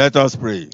Let us pray.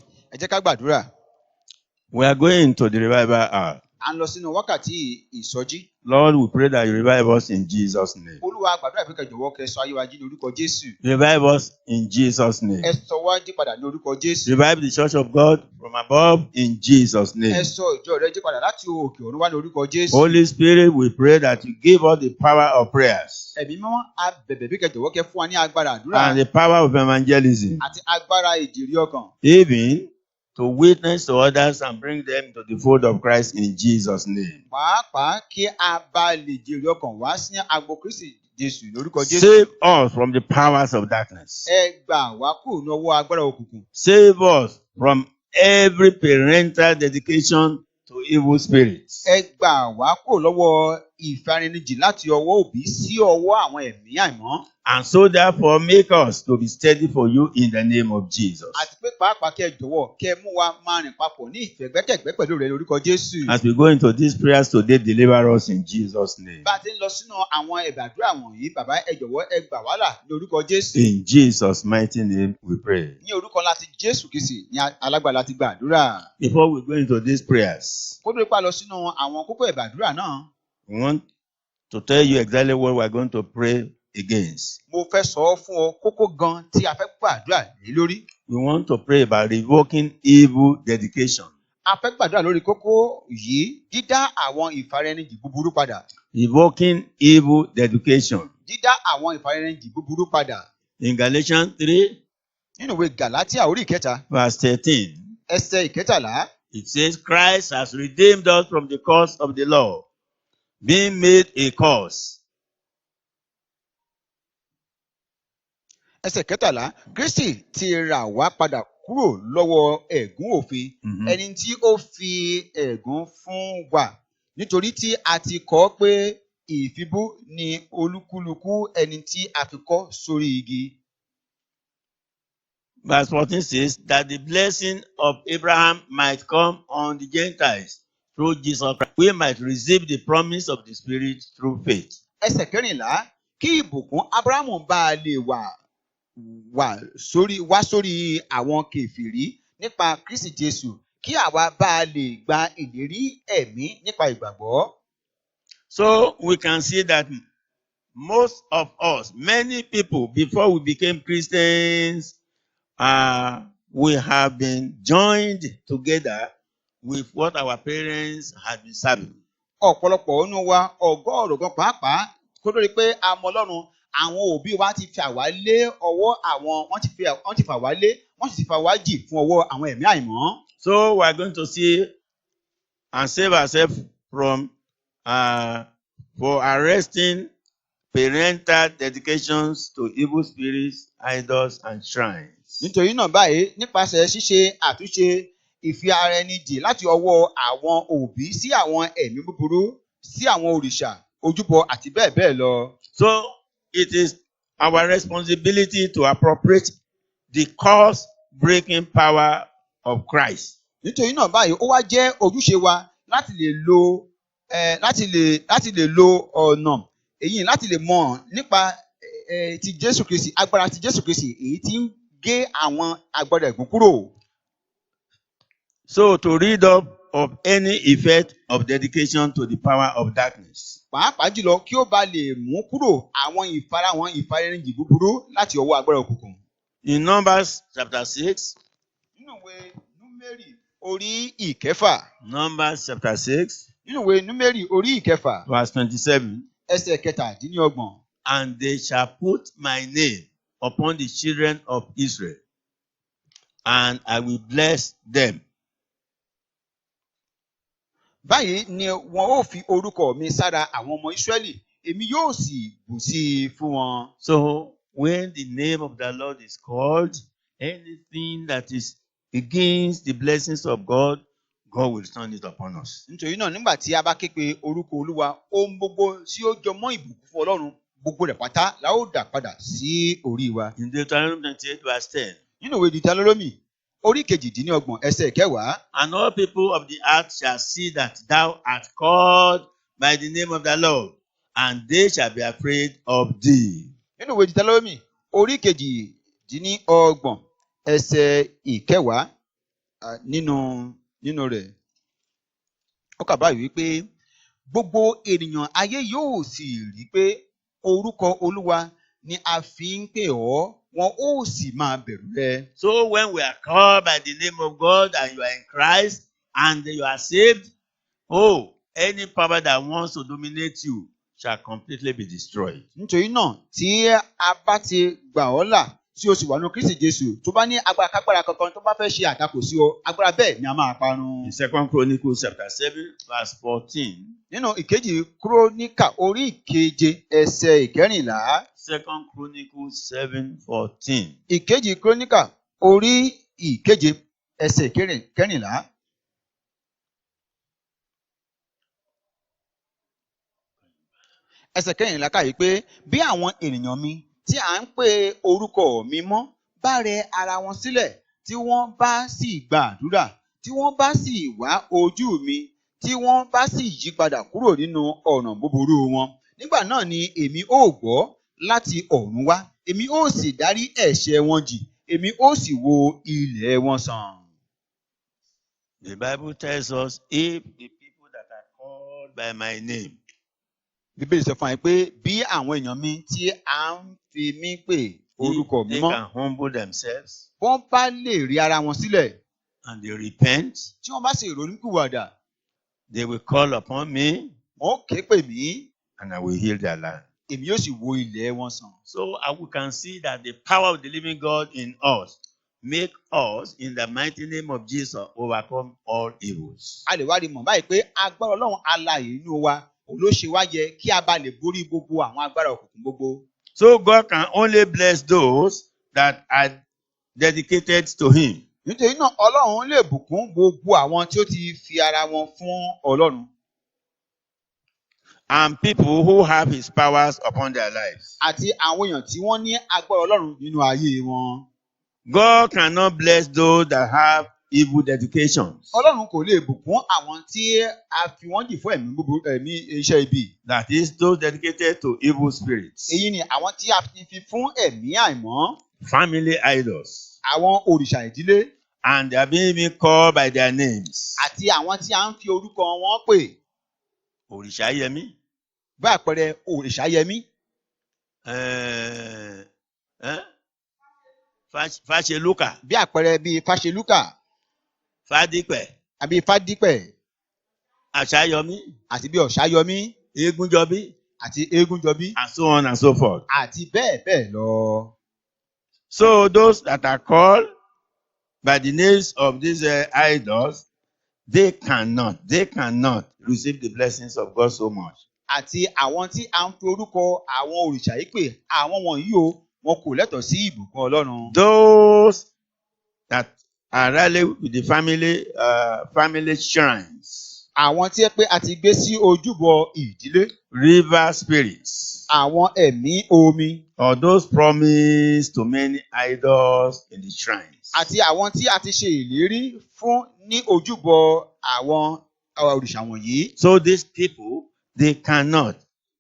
We are going to the revival hour. À ń lọ sínú wákàtí ìsọjí. Lord, we pray that you revive us in Jesus' name. Olúwa gbàdúrà pé kẹ́ jọ̀wọ́ kẹ́ sọ ayé wa jí ní orúkọ Jésù. Revive us in Jesus' name. Ẹ sọ wá jí padà ní orúkọ Jésù. Revive the church of God from above in Jesus' Ẹ name. sọ ìjọ rẹ jí padà láti òkè ọ̀run wá ní orúkọ Jésù. Holy Spirit, we pray that you give us the power of prayers Ẹ̀mí mímọ́ a bẹ̀bẹ̀ bí kẹ́ jọ̀wọ́ kẹ́ fún wa ní agbára àdúrà and the power of evangelism, àti agbára ìjèrè ọkàn. even to witness to others and bring them to the fold of Christ in Jesus' name. Pàápàá kí a bá lè jèrè ọkàn wá sí agbo Kristi Jésù lórúkọ Jésù. Save us from the powers of darkness. Ẹ gbà wá kúrò ní ọwọ́ agbára òkùnkùn. Save us from every parental dedication to evil spirits. Ẹ gbà wá kúrò lọ́wọ́ ìfarinijì láti ọwọ́ òbí sí ọwọ́ àwọn ẹ̀mí àìmọ́. And so therefore make us to be steady for you in the name of Jesus. Àti pé pàápàá kẹ́ jọ̀wọ́ kẹ́ mú wa máa rìn papọ̀ ní ìfẹ̀gbẹ́kẹ̀gbẹ́ pẹ̀lú rẹ̀ lórúkọ Jésù. As we go into these prayers today, deliver us in Jesus' name. Bá a ti ń lọ sínú àwọn ẹ̀bẹ̀ àdúrà wọ̀nyí, bàbá ẹ jọ̀wọ́ ẹ gbà wá là ní orúkọ Jésù. In Jesus' mighty name we pray. Ní orúkọ láti Jésù Kristi ní alágbára láti gba àdúrà. Before we go into these prayers, Kó tó pa lọ sínú àwọn kókó ẹ̀bẹ̀ àdúrà náà, we want to tell you exactly what we are going to pray against. mo fẹ́ sọ ọ́ fún ọ kókó gan tí a fẹ́ gbàdúrà lé lórí. We want to pray about revoking evil dedication. A fẹ́ gbàdúrà lórí kókó yìí, dídá àwọn ìfaraẹnijì búburú padà. Revoking evil dedication. Dídá àwọn ìfaraẹnijì búburú padà. In Galatians 3, Nínú ìwé Gàlátíà orí ìkẹta, verse 13, ẹsẹ̀ ìkẹtàlá, it says, Christ has redeemed us from the curse of the law, being made a curse. ẹsẹ̀ kẹtàlá, Kristi ti rà wá padà kúrò lọ́wọ́ ẹ̀gún òfin, ẹni tí ó fi ẹ̀gún fún wa. Nítorí tí a ti kọ pé ìfibú ni olúkúlùkù ẹni tí a fi kọ́ sórí igi. Verse 14 says that the blessing of Abraham might come on the Gentiles through Jesus Christ. We might receive the promise of the Spirit through faith. Ẹsẹ̀ kẹrìnlá, kí ìbùkún Ábúráhámù bá a lè wá sórí àwọn kèfèrí nípa Kristi Jésù, kí àwa bá a lè gba ìlérí ẹ̀mí nípa ìgbàgbọ́. So we can see that most of us, many people, before we became Christians, we have been joined together with what our parents had been serving. Ọ̀pọ̀lọpọ̀ nínú wa, ọgọ́rùn-ún gan pàápàá, kó lórí pé a mọ Ọlọ́run, àwọn òbí wa ti fi àwa lé ọwọ́ àwọn, wọ́n ti fà wá lé, wọ́n sì ti fà wá jì fún ọwọ́ àwọn ẹ̀mí àìmọ́. So we are going to see and save ourselves from for arresting parental dedications to evil spirits, idols, and shrines. Nítorí náà báyìí, nípasẹ̀ ṣíṣe àtúnṣe ìfi ara ẹni jì láti ọwọ́ àwọn òbí sí àwọn ẹ̀mí búburú, sí àwọn òrìṣà, ojúbọ àti bẹ́ẹ̀ bẹ́ẹ̀ lọ. So it is our responsibility to appropriate the curse-breaking power of Christ. Nítorí náà báyìí, ó wá jẹ́ ojúṣe wa láti lè lo ọ̀nà èyí láti lè mọ̀ nípa ti Jésù Kristi, agbára ti Jésù Kristi èyí tí ń gé àwọn agbára ẹ̀gún kúrò. So to rid up of any effect of dedication to the power of darkness. Pàápàá jùlọ kí ó bá lè mú kúrò àwọn ìfarahàn búburú láti ọwọ́ agbára òkùnkùn. In Numbers chapter 6. Nínú ìwé Númérì orí ìkẹfà. Numbers chapter 6. Nínú ìwé Númérì orí ìkẹfà. Verse 27. Ẹsẹ̀ kẹtàdínlọ́gbọ̀n. And they shall put my name upon the children of Israel, and I will bless them. Báyìí ni wọn ó fi orúkọ mi sára àwọn ọmọ Ísírẹ́lì, èmi yóò sì bù sí i fún wọn. So when the name of the Lord is called, anything that is against the blessings of God, God will turn it upon us. Nítorí náà nígbà tí a bá ké pe orúkọ Olúwa, ohun gbogbo tí ó jọ mọ́ ìbùkún fún Ọlọ́run, gbogbo rẹ̀ pátá la ó dà padà sí orí wa. In Deuteronomy 28 verse 10. Nínú ìwé Deuteronomy orí kejìdínlọ́gbọ̀n ẹsẹ̀ kẹwàá. And all people of the earth shall see that thou art called by the name of the Lord, and they shall be afraid of thee. Nínú ìwé Deuteronomy orí kejìdínlọ́gbọ̀n ẹsẹ̀ ìkẹwàá nínú rẹ̀. Ó kà báyìí wípé gbogbo ènìyàn ayé yóò sì rí pé orúkọ Olúwa ni a fi ń pè ọ́, wọn ó sì máa bẹ̀rù rẹ. So when we are called by the name of God and you are in Christ and you are saved, oh, any power that wants to dominate you shall completely be destroyed. Nítorí náà tí a bá ti gbà ọ́ là tí o sì wà nínú Kristi Jésù, tó bá ní agbára kágbára kankan tó bá fẹ́ ṣe àtakò sí ọ, agbára bẹ́ẹ̀ ni a máa parun. In 2 Chronicles chapter 7 verse 14. Nínú ìkejì Króníkà orí ìkeje ẹsẹ̀ ìkẹrìnlá. 2 Chronicles 7:14. Ìkejì Króníkà orí ìkeje ẹsẹ̀ ìkẹrìnlá. Ẹsẹ̀ kẹrìnlá kà yìí pé bí àwọn ènìyàn mi tí à ń pè orúkọ mi mọ́ bá rẹ ara wọn sílẹ̀, tí wọ́n bá sì gbàdúrà, tí wọ́n bá sì wá ojú mi, tí wọ́n bá sì yí padà kúrò nínú ọ̀nà búburú wọn, nígbà náà ni èmi ó gbọ́ láti ọ̀run wá, èmi ó sì dárí ẹ̀ṣẹ̀ wọn jì, èmi ó sì wo ilẹ̀ wọn sàn. The Bible tells us, if the people that are called by my name, Bíbélì sọ fún wa pé bí àwọn èèyàn mi tí à ń fi mí pè orúkọ mi they mọ́, can humble themselves wọ́n bá lè rí ara wọn sílẹ̀, and they repent, tí wọ́n bá sì ronúpìwàdà, they will call upon me wọ́n ó ké pè mí, and I will heal their land. èmi yóò sì wo ilẹ̀ wọn sàn. So we can see that the power of the living God in us make us, in the mighty name of Jesus, overcome all evils. A lè wá rí mọ̀ báyìí pé agbára Ọlọ́run alààyè inú wa òun ló ṣe wá yẹ kí a bá lè borí gbogbo àwọn agbára òkùnkùn gbogbo. So God can only bless those that are dedicated to Him. Nítorí náà Ọlọ́run lè bùkún gbogbo àwọn tí ó ti fi ara wọn fún Ọlọ́run. And people who have His powers upon their lives. Àti àwọn èèyàn tí wọ́n ní agbára Ọlọ́run nínú ayé wọn. God cannot bless those that have evil dedications. Ọlọ́run kò lè bùkún àwọn tí a fi wọ́n jì fún ẹ̀mí iṣẹ́ ibi. That is, those dedicated to evil spirits. Èyí ni àwọn tí a ti fi fún ẹ̀mí àìmọ́. Family idols. Àwọn òrìṣà ìdílé. And they are being called by their names. Àti àwọn tí a ń fi orúkọ wọn pè. Òrìṣàyẹmí. Bí àpẹẹrẹ Òrìṣàyẹmí. Fáṣelúkà. Bí àpẹẹrẹ bíi Fáṣelúkà. Fádípẹ̀. Àbí Fádípẹ̀. Àṣàyọmí. Àti bí Ọ̀ṣàyọmí. Égúnjọbí. Àti Égúnjọbí. And so on and so forth. Àti bẹ́ẹ̀ bẹ́ẹ̀ lọ. So those that are called by the names of these idols, they cannot receive the blessings of God so much. Àti àwọn tí a ń fi orúkọ àwọn òrìṣà yìí pè, àwọn wọ̀nyí o, wọn kò lẹ́tọ̀ọ́ sí ìbùkún Ọlọ́run. Those that are rally with the family shrines. Àwọn tí ẹ pé a ti gbé sí ojúbọ ìdílé. River spirits. Àwọn ẹ̀mí omi. Or those promised to many idols in the shrines. Àti àwọn tí a ti ṣe ìlérí fún ní ojúbọ àwọn òrìṣà wọ̀nyí. So these people, they cannot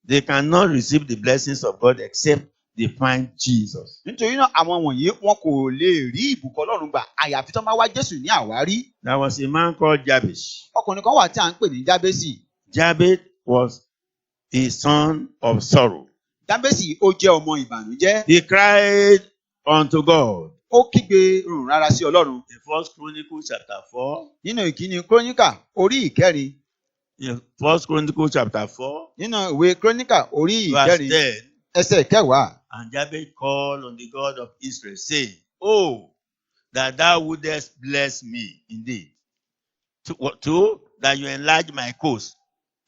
receive the blessings of God except they find Jesus. Nítorí náà àwọn wọ̀nyí wọn kò lè rí ìbùkún Ọlọ́run gbà àyàfi tó máa wá Jésù ní àwárí. There was a man called Jabez. Ọkùnrin kan wà tí à ń pè ní Jábésì. Jabez was a son of sorrow. Jábésì ó jẹ́ ọmọ ìbànújẹ́. He cried unto God. Ó kígbe rùn rárá sí Ọlọ́run. In 1 Chronicles chapter 4. Nínú ìkíni Króníkà orí ìkẹrin. In 1 Chronicles chapter 4. Nínú ìwé Króníkà orí ìkẹrin. Verse 10. Ẹsẹ̀ ìkẹwàá. And Jabez called on the God of Israel, saying, Oh, that thou wouldest bless me indeed. 2, that you enlarge my coast.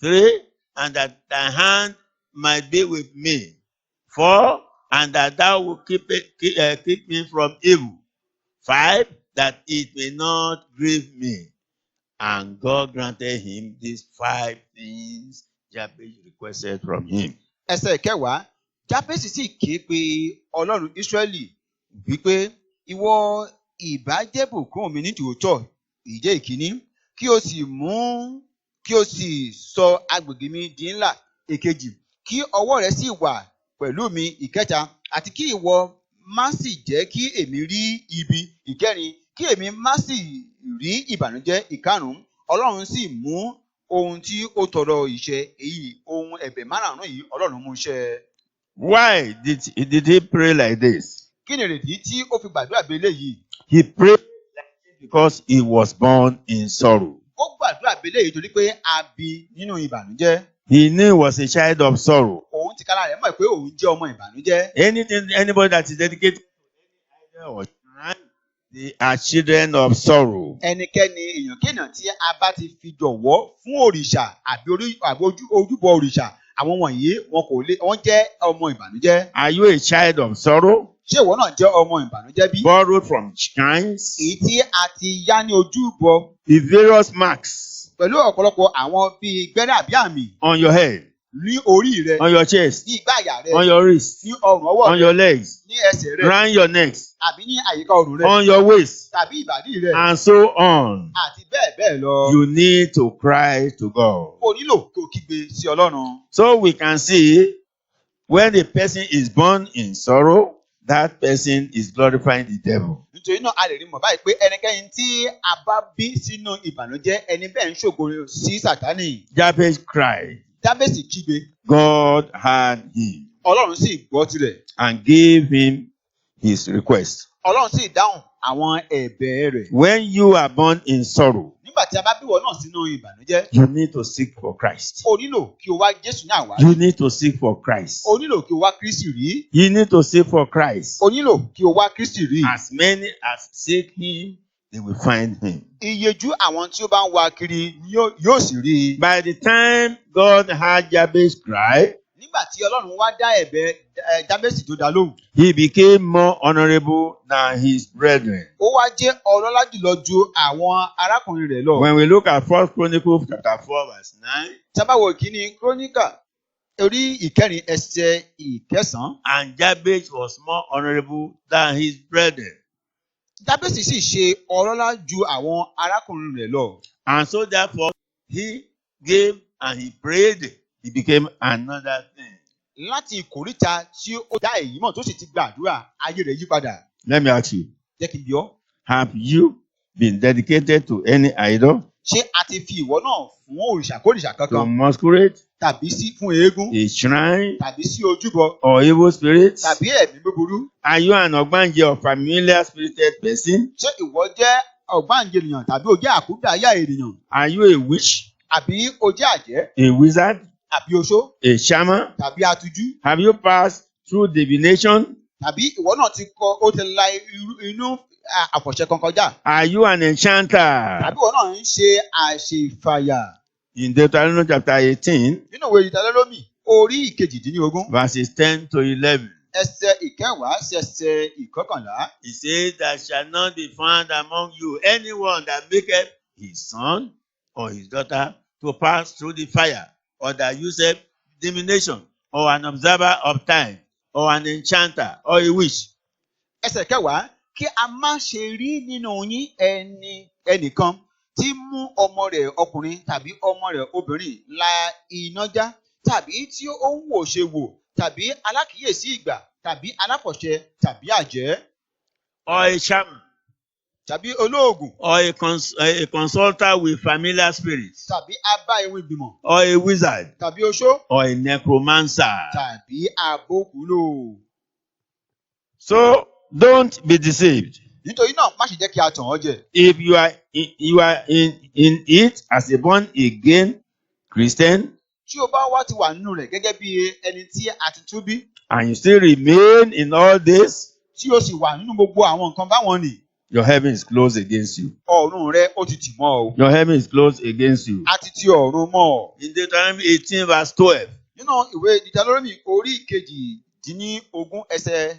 3, and that thy hand might be with me. 4, and that thou wilt keep me from evil. 5, that it may not grieve me. And God granted him these 5 things Jabez requested from him. Ẹsẹ̀ ìkẹwàá. Jábésì sì ké pe Ọlọ́run Ísírẹ́lì wípé ìwọ ìbá jẹ́ bùkún mi ní tòótọ́ ìjẹ́ ìkíní kí o sì sọ agbègbè mi di ńlá èkejì kí ọwọ́ rẹ sì wà pẹ̀lú mi ìkẹta àti kí ìwọ má sì jẹ́ kí èmi rí ibi ìkẹrin kí èmi má sì rí ìbànújẹ́ ìkarùn-ún Ọlọ́run sì mú ohun tí ó tọrọ ìṣe èyí ohun ẹ̀bẹ̀ márààrún yìí Ọlọ́run mú ṣẹ. Why did he pray like this? Kí ni èrèdí tí ó fi gbàdúrà bí eléyìí? He prayed like this because he was born in sorrow. Ó gbàdúrà bí eléyìí torí pé a bí nínú ìbànújẹ́. He knew he was a child of sorrow. Òun tìkára rẹ̀ mọ̀ pé òun jẹ́ ọmọ ìbànújẹ́. Anybody that is dedicated to any idol or shrine, they are children of sorrow. Ẹnikẹ́ni èèyàn tí a bá ti fi jọ̀wọ́ fún òrìṣà àbí ojúbọ òrìṣà, àwọn wọ̀nyí wọ́n jẹ́ ọmọ ìbànújẹ́. Are you a child of sorrow? Ṣé ìwọ náà jẹ́ ọmọ ìbànújẹ́ bí? Borrowed from shrines? Èyí tí a ti yá ní ojúbọ. With various marks. Pẹ̀lú ọ̀pọ̀lọpọ̀ àwọn bíi gbẹ́rẹ́ àbí àmì. On your head. Ní orí rẹ. On your chest. Ní ìgbà àyà rẹ. On your wrist. Ní ọrùn ọwọ́ rẹ. On your legs. Ní ẹsẹ̀ rẹ. Round your neck. Àbí ní àyíká ọrùn rẹ. On your waist. Tàbí ìbàdí rẹ. And so on. Àti bẹ́ẹ̀ bẹ́ẹ̀ lọ. You need to cry to God. O nílò kó kígbe sí Ọlọ́run. So we can see when a person is born in sorrow, that person is glorifying the devil. Nítorí náà a lè rí mọ̀ báyìí pé ẹnikẹ́ni tí a bá bí sínú ìbànújẹ́ ẹni bẹ́ẹ̀ ń ṣògo sí Sátánì. Jabez cried. Jábésì kígbe. God heard him. Ọlọ́run sì gbọ́ tirẹ̀. And gave him his request. Ọlọ́run sì dáhùn àwọn ẹ̀bẹ̀ rẹ̀. When you are born in sorrow, Nígbà tí a bá bí wọ náà sínú ìbànújẹ́. you need to seek for Christ. O nílò kí o wá Jésù ní àwárí. You need to seek for Christ. O nílò kí o wá Kristi rí. You need to seek for Christ. O nílò kí o wá Kristi rí. As many as seek him, they will find him. Iyejú àwọn tí ó bá ń wá kiri ni yóò sì rí i. By the time God heard Jabez cry, Nígbà tí Ọlọ́run wá dá ẹ̀bẹ̀ Jábésì tó dá lóhùn. he became more honorable than his brethren. Ó wá jẹ́ ọlọ́lá jùlọ ju àwọn arákùnrin rẹ̀ lọ. When we look at 1 Chronicles chapter 4 verse 9, Tí a bá wo ìkíni Kíróníkà orí ìkẹrin ẹsẹ̀ ìkẹsàn-án. and Jabez was more honorable than his brethren. Jábésì sì ṣe ọlọ́lá ju àwọn arákùnrin rẹ̀ lọ. And so therefore, he gave and he prayed. He became another thing. Láti ìkóríta tí ó dá èyí mọ̀ tó sì ti gbàdúrà ayé rẹ̀ yí padà. Let me ask you, Jẹ́ kí n bi ọ́. have you been dedicated to any idol, Ṣé a ti fi ìwọ náà fún òrìṣàkórìṣà to kankan masquerade, tàbí sí fún eégún a shrine, tàbí sí ojúbọ or evil spirits? tàbí ẹ̀mí búburú? Are you an ogbanje or familiar spirited person? Ṣé ìwọ jẹ́ ọ̀gbáǹjẹ ènìyàn tàbí o jẹ́ àkúdàáyà ènìyàn? Are you a witch, Àbí o jẹ́ àjẹ́ a wizard, àbí oṣó a shaman? tàbí atújú? Have you passed through divination? Tàbí ìwọ náà ó ti la inú àfọ̀ṣẹ kan kọjá? Are you an enchanter? Tàbí ìwọ náà ń ṣe àṣefàyà? In Deuteronomy chapter 18, Nínú ìwé Ìtàlélómì orí ìkejìdínlógún verses 10 to 11, ẹsẹ̀ ìkẹwàá sí ẹsẹ̀ ìkọkànlá. he says, "There shall not be found among you anyone that maketh his son or his daughter to pass through the fire, or that useth divination, or an observer of time, or an enchanter, or a witch." Ẹsẹ̀ kẹwàá, kí a má ṣe rí nínú yín ẹnìkan tí mú ọmọ rẹ̀ ọkùnrin tàbí ọmọ rẹ̀ obìnrin la iná já, tàbí tí ó ń wò ṣe wò, tàbí alákìíyèsí ìgbà, tàbí aláfọ̀ṣẹ, tàbí àjẹ́, Or a shaman, tàbí olóògùn, or a consulter with familiar spirits, tàbí abá ewé ìgbìmọ̀, or a wizard, tàbí oṣó, or a necromancer. tàbí abókùúlò. So don't be deceived. Nítorí náà má ṣe jẹ́ kí a tàn ọ́ jẹ. If you are in it as a born again Christian, Tí o bá wá ti wà nínú rẹ̀ gẹ́gẹ́ bí ẹni tí a ti tú bí, and you still remain in all this, tí o sì wà nínú gbogbo àwọn nǹkan báwọn nì, your heaven is closed against you. ọ̀run rẹ ó ti tì mọ́ ọ. Your heaven is closed against you. A ti ti ọ̀run mọ́ ọ. In Deuteronomy 18 verse 12, Nínú ìwé Ìtàlélómì orí ìkejìdínlógún ẹsẹ̀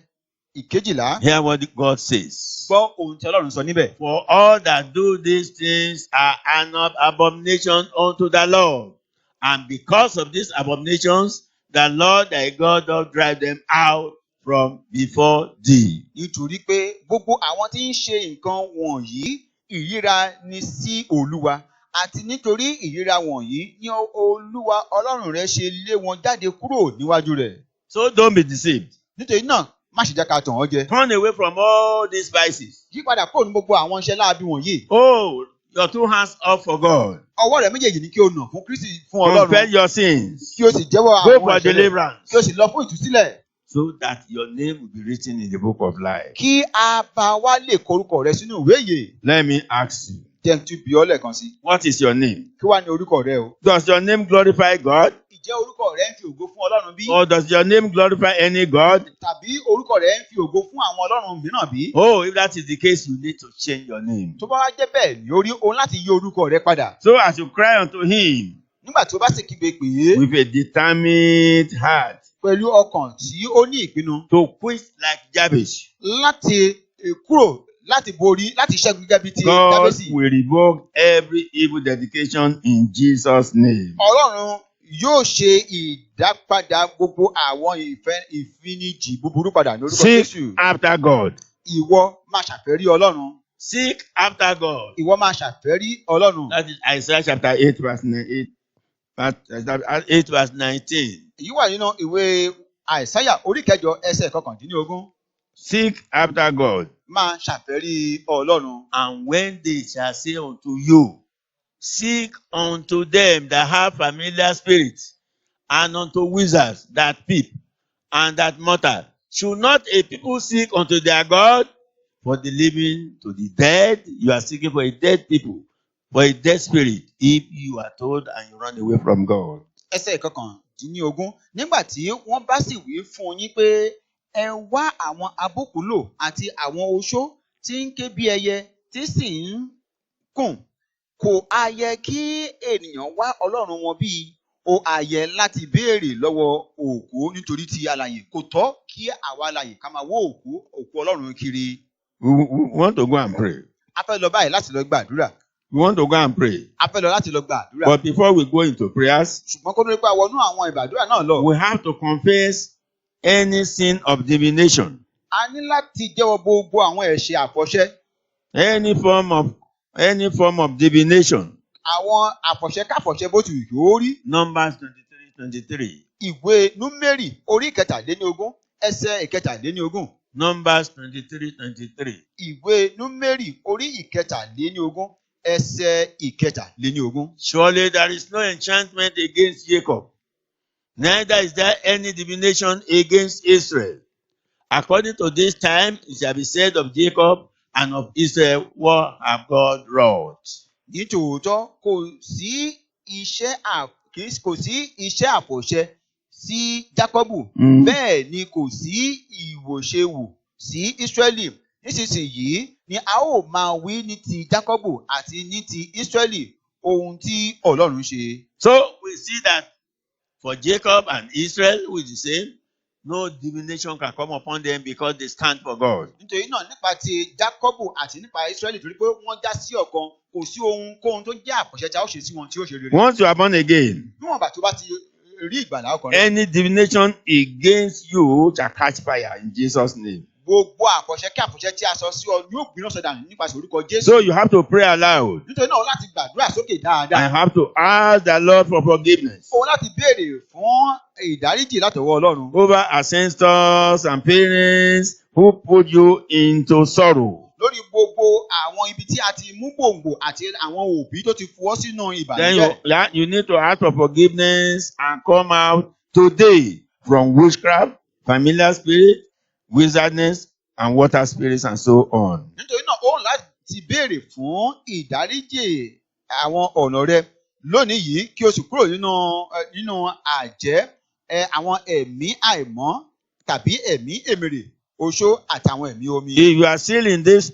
ìkejìlá, hear what God says. gbọ́ ohun tí Ọlọ́run sọ níbẹ̀. For all that do these things are an abomination unto the Lord. And because of these abominations, the Lord thy God doth drive them out from before thee. Nítorí pé gbogbo àwọn tí ń ṣe nǹkan wọ̀nyí ìríra ni sí Olúwa, àti nítorí ìríra wọ̀nyí ni Olúwa Ọlọ́run rẹ ṣe lé wọn jáde kúrò níwájú rẹ̀. So don't be deceived. Nítorí náà má ṣe jẹ́ ká tàn ọ́ jẹ. Turn away from all these vices. Yí padà kúrò ní gbogbo àwọn iṣẹ́ láabi wọ̀nyí. Oh, your two hands up for God. Ọwọ́ rẹ̀ méjèèjì ni kí o nà fún Kristi fún Confess Ọlọ́run. your sins. Kí o sì jẹ́wọ́ Go àwọn for ẹ̀ṣẹ̀ rẹ̀. deliverance. Kí o sì lọ fún ìtúsílẹ̀. So that your name will be written in the book of life. Kí a bá wá lè korúkọ rẹ sínú ìwé ìyè. Let me ask you, Jẹ́ n tún bi ọ́ lẹ́ẹ̀kan sí. what is your name? Kí wá ní orúkọ rẹ o? Does your name glorify God? Ìjẹ́ orúkọ rẹ ń fi ògo fún Ọlọ́run bí? Or does your name glorify any God? Tàbí orúkọ rẹ ń fi ògo fún àwọn Ọlọ́run mìíràn bí? Oh, if that is the case, you need to change your name. Tó bá wá jẹ́ bẹ́ẹ̀ ni orí òun láti yí orúkọ rẹ padà. So as you cry unto him Nígbà tí o bá sì kígbe pè é with a determined heart pẹ̀lú ọkàn tí ó ní ìpinnu to quit like Jabez, láti kúrò láti borí láti ṣẹ́gun gẹ́gẹ́ bí ti God Jábésì. will revoke every evil dedication in Jesus' name. Ọlọ́run yóò ṣe ìdápadà gbogbo àwọn ìfinijì búburú padà ní orúkọ Seek Jésù. after God. Ìwọ máa ṣàfẹ́rí Ọlọ́run. Seek after God. Ìwọ máa ṣàfẹ́rí Ọlọ́run. That is Isaiah chapter 8 verse 8 verse 19. Èyí wà nínú ìwé Àìsáyà orí kẹjọ ẹsẹ̀ kọkàndínlógún. Seek after God. Máa ṣàfẹ́rí Ọlọ́run. And when they shall say unto you, seek unto them that have familiar spirits, and unto wizards that peep, and that mutter, should not a people seek unto their God? For the living to the dead, you are seeking for a dead people, for a dead spirit, if you are told and you run away from God. Ẹsẹ̀ kọkàndínlógún. Nígbà tí wọ́n bá sì wí fún yín pé ẹ wá àwọn abókùúlò àti àwọn oṣó tí ń ké bí ẹyẹ tí sì ń kùn, kò á yẹ kí ènìyàn wá Ọlọ́run wọn bí? Ó á yẹ láti béèrè lọ́wọ́ òkú nítorí ti alààyè. Kò tọ́ kí àwa alààyè ká máa wó òkú Ọlọ́run kiri. We want to go and pray. A fẹ́ lọ báyìí láti lọ gbàdúrà. We want to go and pray. A fẹ́ lọ láti lọ gbàdúrà. But before we go into prayers, Ṣùgbọ́n kó tó nípa wọnú àwọn ìbàdúrà náà lọ. we have to confess any sin of divination. A ní láti jẹ́wọ́ gbogbo àwọn ẹ̀ṣẹ̀ àfọ̀ṣẹ. Any form of divination. Àwọn àfọ̀ṣẹkáfọ̀ṣẹ bó ti yóò rí. Numbers 23:23. Ìwé Númérì orí ìkẹtàléníogún ẹsẹ̀ ìkẹtàléníogún. Numbers 23:23. Ìwé Númérì orí ìkẹtàléníogún ẹsẹ̀ ìkẹtàléníogún. Surely there is no enchantment against Jacob, neither is there any divination against Israel. According to this time, it shall be said of Jacob and of Israel, what have God wrought? Ní tòótọ́ kò sí iṣẹ́ àfọ̀ṣẹ sí Jákọ́bù, bẹ́ẹ̀ ni kò sí ìwòṣewù sí Ísírẹ́lì. Nísinsìnyí ni a ó máa wí ní ti Jákọ́bù àti ní ti Ísírẹ́lì ohun tí Ọlọ́run ṣe. So we see that for Jacob and Israel, who is the same, no divination can come upon them because they stand for God. Nítorí náà nípa ti Jákọ́bù àti nípa Ísírẹ́lì torí pé wọ́n já sí ọ̀kan, kò sí ohunkóhun tó jẹ́ àfọ̀ṣẹ tí a ó ṣe sí wọn tí ó ṣe rere. Once you are born again, Níwọ̀n bá tó bá ti rí ìgbàlà ọkàn rẹ̀. any divination against you shall catch fire in Jesus' name. Gbogbo àfọ̀ṣẹ kí àfọ̀ṣẹ tí a sọ sí ọ yóò gbiná sọdà nípasẹ̀ orúkọ Jésù. So you have to pray aloud. Nítorí náà o láti gbàdúrà sókè dáadáa. I have to ask the Lord for forgiveness O láti béèrè fún ìdáríjì látọwọ́ Ọlọ́run. over ancestors and parents who put you into sorrow. Lórí gbogbo àwọn ibi tí a ti mú gbòǹgbò àti àwọn òbí tó ti fọwọ́ sínú Then ìbànújẹ́. you need to ask for forgiveness and come out today from witchcraft, familiar spirit, wizardness, and water spirits, and so on. Nítorí náà ó láti béèrè fún ìdáríjì àwọn ọ̀nà rẹ lónìí yìí kí o sì kúrò nínú àjẹ́ àwọn ẹ̀mí àìmọ́ tàbí ẹ̀mí èmèrè, oṣó àtàwọn ẹ̀mí omi. If you are still in this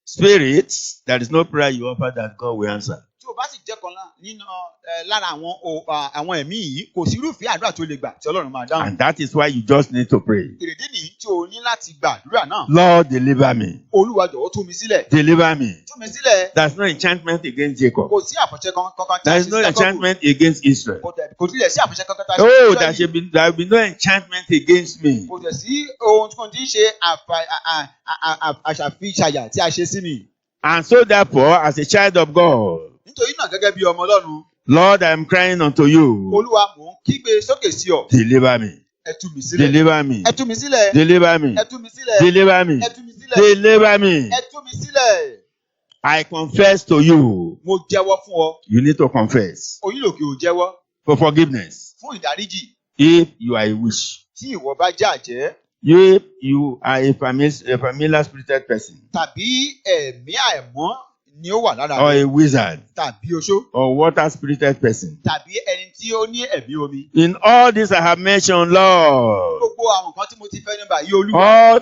spirit, there is no prayer you offer that God will answer. Tí o bá sì jẹ́ kan lára àwọn ẹ̀mí yìí, kò sí irúfẹ́ àdúrà tó lè gbà tí Ọlọ́run máa dáhùn. And that is why you just need to pray. Èrèdí nìyí tí o ní láti gba àdúrà náà. Lord, deliver me. Olúwa jọ̀wọ́ tú mi sílẹ̀. Deliver me. Tú mi sílẹ̀. There's no enchantment against Jacob. Kò sí àfọ̀ṣẹ kankan tí a There ṣe is sí no Jákọ́bù. enchantment against Israel. Kò tilẹ̀ sí àfọ̀ṣẹ kankan tí a ṣe sí Oh, Ísírẹ́lì. there will be no enchantment against me. Kò tẹ̀ sí ohun tí kò tí ń ṣe àṣàfiṣàyà tí a ṣe sí mi. And so therefore, as a child of God, Nítorí náà gẹ́gẹ́ bí ọmọ Ọlọ́run, Lord, I am crying unto you. Olúwa mò ń kígbe sókè sí ọ. Deliver me. Ẹ tú mi sílẹ̀. Deliver me. Ẹ tú mi sílẹ̀. Deliver me. Ẹ tú mi sílẹ̀. Deliver me. Ẹ tú mi sílẹ̀. Deliver me. Ẹ tú mi sílẹ̀. I confess to you. Mo jẹ́wọ́ fún ọ. You need to confess O nílò kí o jẹ́wọ́ for forgiveness. fún ìdáríjì. If you are a witch, Tí ìwọ bá jẹ́ àjẹ́ if you are a familiar spirited person, tàbí ẹ̀mí àìmọ́ ni ó wà lára or rẹ a wizard, tàbí oṣó or water spirited person. tàbí ẹni tí ó ní ẹ̀mí omi. In all this I have mentioned, Lord, Gbogbo àwọn nǹkan tí mo ti fẹ́ níbà yí Olúwa. all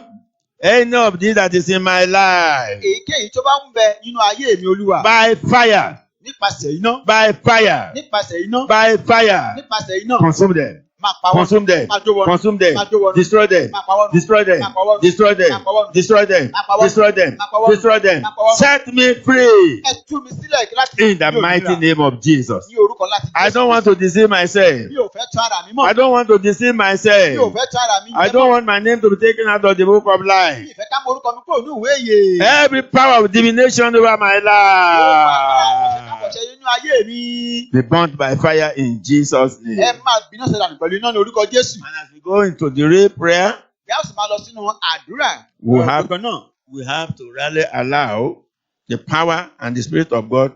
any of this that is in my life, Èyíkéyìí tó bá ń bẹ nínú ayé mi Olúwa. by fire, Nípasẹ̀ iná. by fire, Nípasẹ̀ iná. by fire, Nípasẹ̀ iná. consume them, Máa pa wọ́n. consume them, Máa jó wọn. consume them, Máa jó wọn. destroy them, Máa pa wọ́n. destroy them, Máa pa wọ́n. destroy them, Máa pa wọ́n. destroy them, Máa pa wọ́n. destroy them, Máa pa wọ́n. destroy them. Máa pa wọ́n. Set me free Ẹ tú mi sílẹ̀ láti in the ní òmìnira. mighty name of Jesus. Ní orúkọ láti I Jésù. don't want to deceive myself. Mi ò fẹ́ tún ara mi mọ̀. I don't want to deceive Mi ò myself. fẹ́ tún ara mi I jẹ́ don't mọ́. want my name to be taken out of the book of Mi life. ì fẹ́ ká mọ orúkọ mi kúrò ní ìwé ìyè. Every power of divination over my life Àkọ̀ṣe nínú ayé mi. be burnt by fire in Jesus' Ẹ name. máa bínú ṣe dànù pẹ̀lú iná ní orúkọ Jésù. And as we go into the real prayer, Bí a ó sì máa lọ sínú àdúrà. We have- Gangan náà. we have to really allow the power and the Spirit of God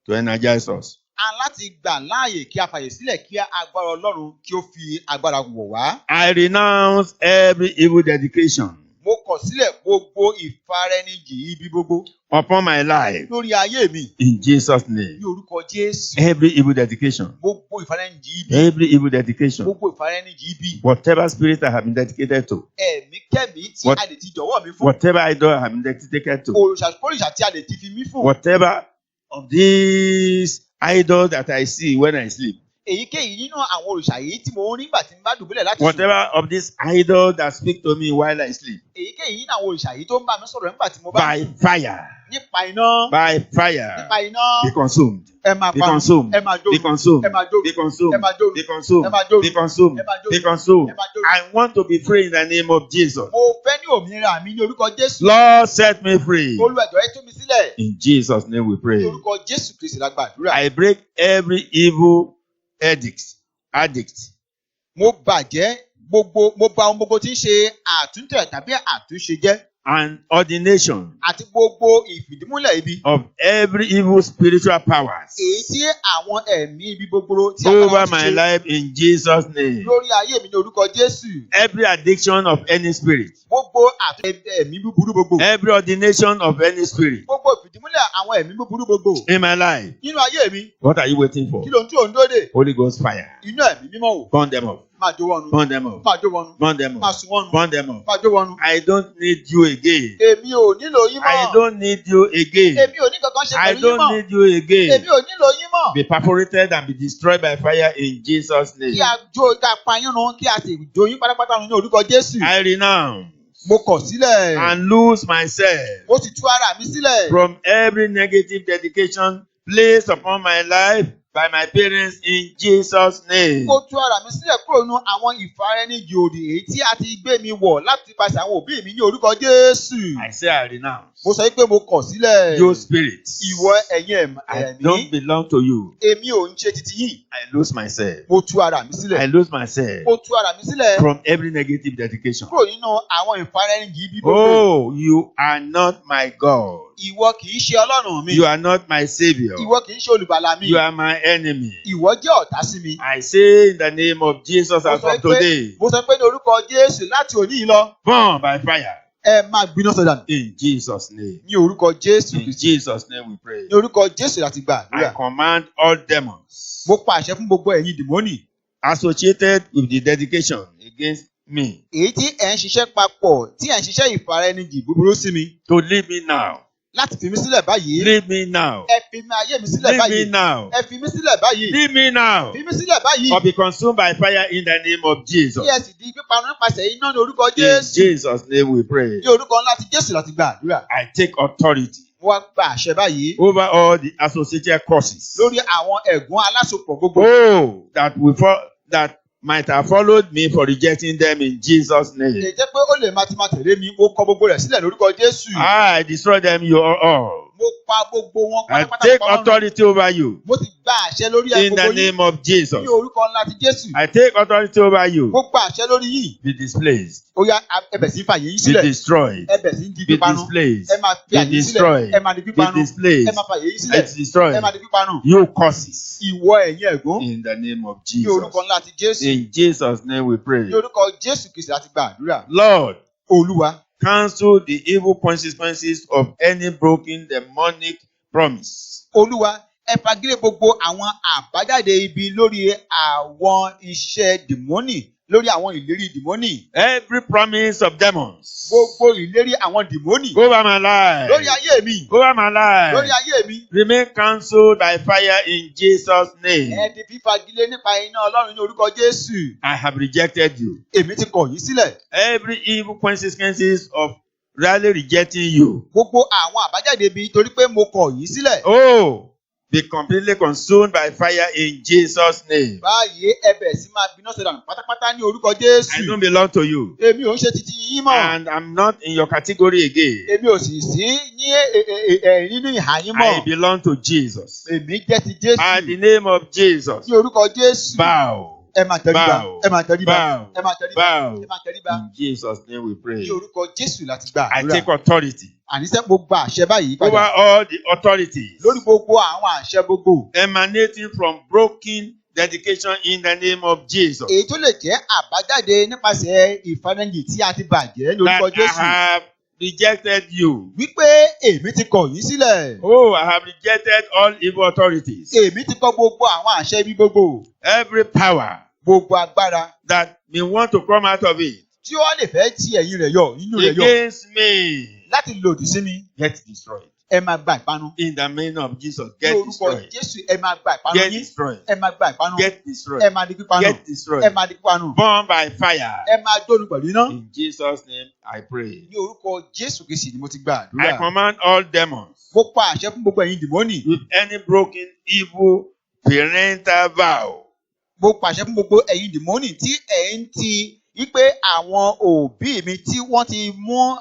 to energize us. A láti gbà láàyè kí a fàyè sílẹ̀ kí agbára Ọlọ́run kí ó fi agbára wọ̀ wá. I renounce every evil dedication Mo kọ̀ sílẹ̀ gbogbo ìfaraẹnijì ibi gbogbo upon my life lórí ayé mi in Jesus' name. ní orúkọ Jésù. Every evil dedication, Gbogbo ìfaraẹnijì ibi. every evil dedication, Gbogbo ìfaraẹnijì ibi. whatever spirit I have been dedicated to, Ẹ̀mí kẹ́mi tí What- a lè ti jọ̀wọ́ mi fún. whatever idol I have been dedicated to, Òrìṣà tí a lè ti fi mí fún. whatever of these idols that I see when I sleep, Èyíkéyìí nínú àwọn òrìṣà yìí tí mo ń rí nígbà tí mo bá dùbúlẹ̀ láti sùn. whatever of these idols that speak to me while I sleep, Èyíkéyìí nínú àwọn òrìṣà yìí tó ń bá mi sọ̀rọ̀ nígbà tí mo bá by sùn. fire, Nípa iná. by fire, Nípa iná. be consumed, Ẹ máa be pa. consumed, Ẹ máa jó. be consumed, Ẹ máa jó. be consumed, Ẹ máa jó. be consumed, Ẹ máa jó. be consumed, Ẹ máa jó. be consumed. Ẹ máa jó. I want to be free in the name of Jesus. Mo fẹ́ ní òmìnira mi ní orúkọ Jésù. Lord, set me free. Olúwa jọ̀ọ́ ẹ tú mi sílẹ̀. In Jesus' name we Ní pray. orúkọ Jésù Kristi la gbàdúrà. I break every evil addict. Mo bàjẹ́ mo bà ohun gbogbo tí ń ṣe àtúntẹ̀ tàbí àtúnṣe jẹ́. And ordination Àti gbogbo ìfìdímúlẹ̀ ibi. of every evil spiritual powers Èyí tí àwọn ẹ̀mí ibi gbogbo tí over ti my ṣe life in Jesus' name. lórí ayé mi ní orúkọ Jésù. Every addiction of any spirit, Gbogbo ẹ̀mí búburú gbogbo. every ordination of any spirit Gbogbo ìfìdímúlẹ̀ àwọn ẹ̀mí búburú gbogbo. in my life. Nínú ayé mi, What are you waiting for? kí ló ń tí ò ń dóde? Holy Ghost fire. Inú ẹ̀mí mímọ́ wò. Burn them up. Máa jó wọnú. Burn them up. Máa jó wọnú. Burn them Máa up. sùn wọnú. Burn them up. Máa jó wọnú. I don't need you again. Èmi ò nílò yín mọ́. I don't need you again. Èmi ò ní kankan ṣe I pẹ̀lú yín don't mọ́. need you again. Èmi ò nílò yín mọ́. Be perforated and be destroyed by fire in Jesus' name. Kí a jó ká pa yín run kí a sì jó yín pátápátá run ní orúkọ Jésù. I renounce Mo kọ̀ sílẹ̀. and lose myself Mo sì tú ara mi sílẹ̀. from every negative dedication placed upon my life by my parents in Jesus' name. Mo tú ara mi sílẹ̀ kúrò nínú àwọn ìfaraẹnijì òdì èyí tí a ti gbé mi wọ̀ láti pàṣẹ àwọn òbí mi ní orúkọ Jésù. I say I renounce. Mo sọ pé mo kọ̀ sílẹ̀. You spirits, Ìwọ ẹ̀yin I ẹ̀mí. don't belong to you. Èmi ò ń ṣe titi yìí. I lose myself. Mo tú ara mi I sílẹ̀. lose myself Mo tú ara mi sílẹ̀ from every negative dedication. kúrò nínú àwọn ìfaraẹnijì ibi gbogbo. Oh, you are not my God. Ìwọ kì í ṣe Ọlọ́run mi. You are not my Savior. Ìwọ kì í ṣe olùgbàlà mi. You are my enemy. Ìwọ jẹ́ ọ̀tá sí mi. I say in the name of Jesus as from today, Mo sọ pé ní orúkọ Jésù láti òní yìí lọ. burn by fire Ẹ máa gbiná sọdà in Jesus' name. ní orúkọ Jésù In Kristi. Jesus' name we pray. Ní orúkọ Jésù láti gba I àdúrà. command all demons Mo pa àṣẹ fún gbogbo ẹ̀yin dìmọ́nì. associated with the dedication against me Èyí tí ẹ̀ ń ṣiṣẹ́ papọ̀ tí ẹ̀ ń ṣiṣẹ́ ìfaraẹnijì búburú sí mi. to leave me now. Láti fi mí sílẹ̀ báyìí. Leave me now. Ẹ fi mi ayé mi sílẹ̀ Leave me báyìí. now. Ẹ fi mí sílẹ̀ báyìí. Leave me now. Fi mí sílẹ̀ báyìí. Or be consumed by fire in the name of Jesus. Kí ẹ sì di píparun nípasẹ̀ iná ní orúkọ In Jésù. Jesus' name we pray. Ní orúkọ ńlá ti Jésù láti gba àdúrà. I take authority Mo wá gba àṣẹ báyìí over all the associated causes. lórí àwọn ẹ̀gún alásopọ̀ gbogbo. Oh, that might have followed me for rejecting them in Jesus' name. Èyí jẹ́ pé ó lè máa ti máa tẹ̀lé mi, mo kọ gbogbo rẹ̀ sílẹ̀ lórúkọ Jésù. I destroy them you all. Mo pa gbogbo wọn I pátápátá take pa wọ́n run. authority over you Mo ti gba àṣẹ lórí ẹ in the gbogbo yín. name of Jesus. Ní orúkọ ńlá ti Jésù. I take authority over you. Mo gba àṣẹ lórí yín. Be displaced. Ó yá ẹbẹ̀ sí fàyè yín Be sílẹ̀. destroyed. Ẹbẹ̀ sí di Be pípanu. displaced. Ẹ máa fi Be àyè sílẹ̀. destroyed. Ẹ máa di Be pípanu. displaced. Ẹ máa fàyè yín Be sílẹ̀. Ẹ destroyed. máa di pípanu. You curses. Ìwọ ẹ̀yin ẹ̀gún. In the name of Ní Jesus. orúkọ ńlá ti Jésù. In Jesus' name we pray. Ní orúkọ Jésù Kristi láti gba àdúrà. Lord, Olúwa. cancel the evil consequences of any broken demonic promise. Olúwa ẹ fagilé gbogbo àwọn àbájáde ibi lórí àwọn iṣẹ́ dìmọ́nì lórí àwọn ìlérí dìmọ́nì. Every promise of demons Gbogbo ìlérí àwọn dìmọ́nì. over my life, Lórí ayé mi. over my Lórí life, ayé mi. remain cancelled by fire in Jesus' name. Ẹ di fífagilé nípa iná Ọlọ́run ní orúkọ Jésù. I have rejected you. Èmi ti kọ̀ yín sílẹ̀. Every evil consequences of really rejecting you. Gbogbo àwọn àbájáde ibi torí pé mo kọ̀ yín sílẹ̀. Oh, be completely consumed by fire in Jesus' name. Báyìí ẹbẹ̀ sí máa gbiná sọ̀dà pátápátá ní orúkọ Jésù. I don't belong to you, Èmi ò ń ṣe titi yín mọ́. and I'm not in your category again. Èmi ò sì sí ní nínú ìhà yín I mọ́. belong to Jesus. Èmi jẹ́ ti Jésù. By the name of Jesus, Ní orúkọ Jésù. bow, Ẹ máa tẹríba. bow, Ẹ máa tẹríba. bow, Ẹ máa tẹríba. bow. Ẹ máa tẹríba. In Jesus' name we pray. Ní orúkọ Jésù láti gba I àdúrà. take authority Àníṣe mo gba àṣẹ báyìí over padà. all the authorities Lórí gbogbo àwọn àṣẹ gbogbo. emanating from broken dedication in the name of Jesus. Èyí tó lè jẹ́ àbájáde nípasẹ̀ ìfanẹ́yìn tí a ti bàjẹ́ ní That orúkọ I Jésù. have rejected you. Wípé èmi ti kọ̀ yín sílẹ̀. Oh, I have rejected all evil authorities. Èmi ti kọ̀ gbogbo àwọn àṣẹ ibi gbogbo. Every power Gbogbo agbára that may want to come out of it tí ó lè fẹ́ ti ẹ̀yìn rẹ̀ yọ, inú rẹ̀ yọ. against me, Láti lòdì sí mi, get destroyed. ẹ máa gba ìpanu. In the name of Jesus, Ní get orúkọ destroyed. Jésù ẹ máa gba ìpanu Get yín. destroyed. Ẹ máa gba ìpanu. Get Ẹ destroyed. máa di pípanu. Get Ẹ destroyed. máa di pípanu. Born by fire. Ẹ máa jónu pẹ̀lú iná. In Jesus' name, I pray. Ní orúkọ Jésù Kristi ni mo ti gba I àdúrà. command all demons Mo pa àṣẹ fún gbogbo ẹ̀yin dìmọ́nì. with any broken evil parental vow Mo pàṣẹ fún gbogbo ẹ̀yin dìmọ́nì tí ẹ̀ ń ti wípé àwọn òbí mi tí wọ́n ti mú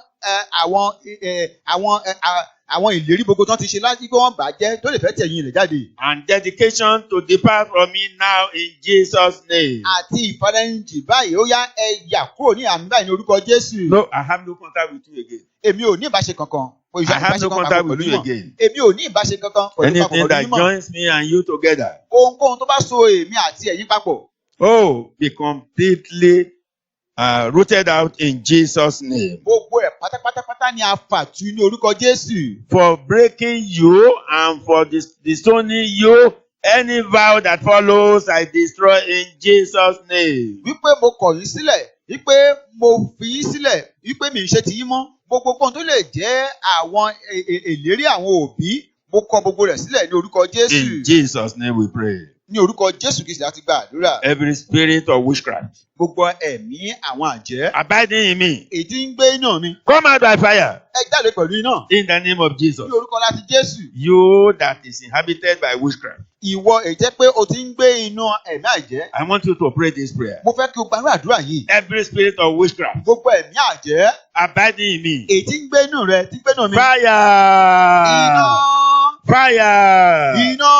àwọn ìlérí gbogbo tó ti ṣe láti pé wọ́n bàjẹ́ tó lè fẹ́ tẹ̀yìn rẹ̀ jáde. and dedication to depart from me now in Jesus' name. Àti ìfarẹ́ǹjì báyìí ó yá ẹ yà kúrò ní àmì báyìí ní orúkọ Jésù. No, I have no contact with you again. Èmi ò ní ìbáṣe kankan. I have no contact with you again. Èmi ò ní ìbáṣe kankan pẹ̀lú Anything papọ̀ that pẹ̀lú mímọ́. joins me and you together, Ohunkóhun tó bá so èmi àti ẹ̀yin papọ̀. oh, be completely rooted out in Jesus' name. Gbogbo ẹ̀ pátápátápátá ni a fà tú ní orúkọ Jésù. For breaking you and for disowning you, any vow that follows, I destroy in Jesus' name. Wípé mo kọ̀ yín sílẹ̀, wípé mo fi yín sílẹ̀, wípé mi ì ṣe ti yín mọ́. Gbogbo kan tó lè jẹ́ àwọn ìlérí àwọn òbí, mo kọ̀ gbogbo rẹ̀ sílẹ̀ ní orúkọ Jésù. In Jesus' name we pray. Ní orúkọ Jésù Kristi láti gba àdúrà. Every spirit of witchcraft Gbogbo ẹ̀mí àwọn àjẹ́. abiding in me, Èyí tí ń gbé iná mi. come out by fire Ẹ jáde pẹ̀lú iná. in the name of Jesus. Ní orúkọ láti Jésù. You that is inhabited by witchcraft, Ìwọ èyí jẹ́ pé o ti ń gbé inú ẹ̀mí àjẹ́. I want you to pray this prayer. Mo fẹ́ kí o gbàdúrà àdúrà yìí. Every spirit of witchcraft Gbogbo ẹ̀mí àjẹ́. abiding in me, Èyí tí ń gbé inú rẹ, tí ń gbé inú mi. fire, Iná. fire, Iná.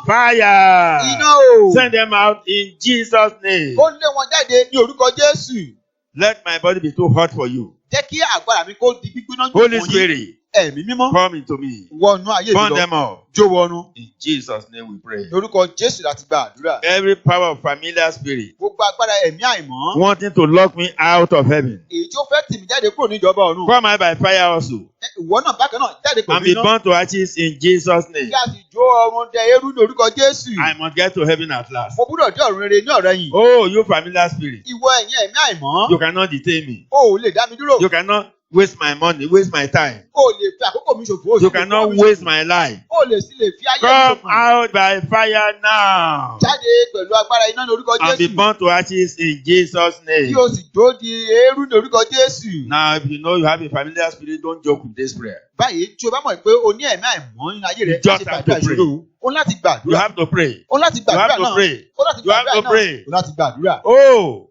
fire. Iná o. Send them out in Jesus' name. Ó lé wọn jáde ní orúkọ Jésù. Let my body be too hot for you. Jẹ́ kí àgbàrá mi kó di gbígbóná jù Holy fún yín. Spirit, Ẹ̀mí mímọ́. come into me. Wọnú ayé mi Burn lọ. them up. Jó wọnú. In Jesus' name we pray. Ní orúkọ Jésù láti gba àdúrà. Every power of familiar spirit Gbogbo agbára ẹ̀mí àìmọ́. wanting to lock me out of heaven, Èyí tí ó fẹ́ tì mí jáde kúrò ní ìjọba ọ̀run. come out by fire also Ìwọ náà bákan náà jáde and pẹ̀lú be iná. burnt to ashes in Jesus' name. Kí a sì jó ọrùn dẹ eérú ní orúkọ Jésù. I must get to heaven at last. Mo gbúdọ̀ dé ọ̀run rere ní ọ̀rẹ́ yìí. Oh, you familiar spirit, Ìwọ ẹ̀yin ẹ̀mí àìmọ́. you cannot detain me. O ò lè dá mi dúró. You cannot waste my money, waste my time. O ò lè fi àkókò mi ṣòfò. O sì You lè fi cannot àkókò mi waste ṣòfò. my life. O lè sì lè fi ayé mi Come ṣòfò. out by fire now Jáde pẹ̀lú agbára iná ní orúkọ and be Jésù. burnt to ashes in Jesus' Kí name. o sì jó di eérú ní orúkọ Jésù. Now, if you know you have a familiar spirit, don't joke with this prayer. Báyìí tí o bá mọ̀ pé o ní ẹ̀mí àìmọ́ nínú ayé rẹ̀, You just ṣe have to gbàdúrà pray. ìṣòro. O ní láti You gbàdúrà. have to pray. O ní láti You gbàdúrà have to náà. pray. O ní láti You have gbàdúrà to náà. pray. O ní láti gbàdúrà. Oh,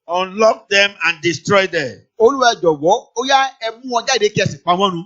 unlock them and destroy them. Olúwa jọ̀wọ́, ó yá ẹ mú wọn jáde kí ẹ sì pa wọ́n run.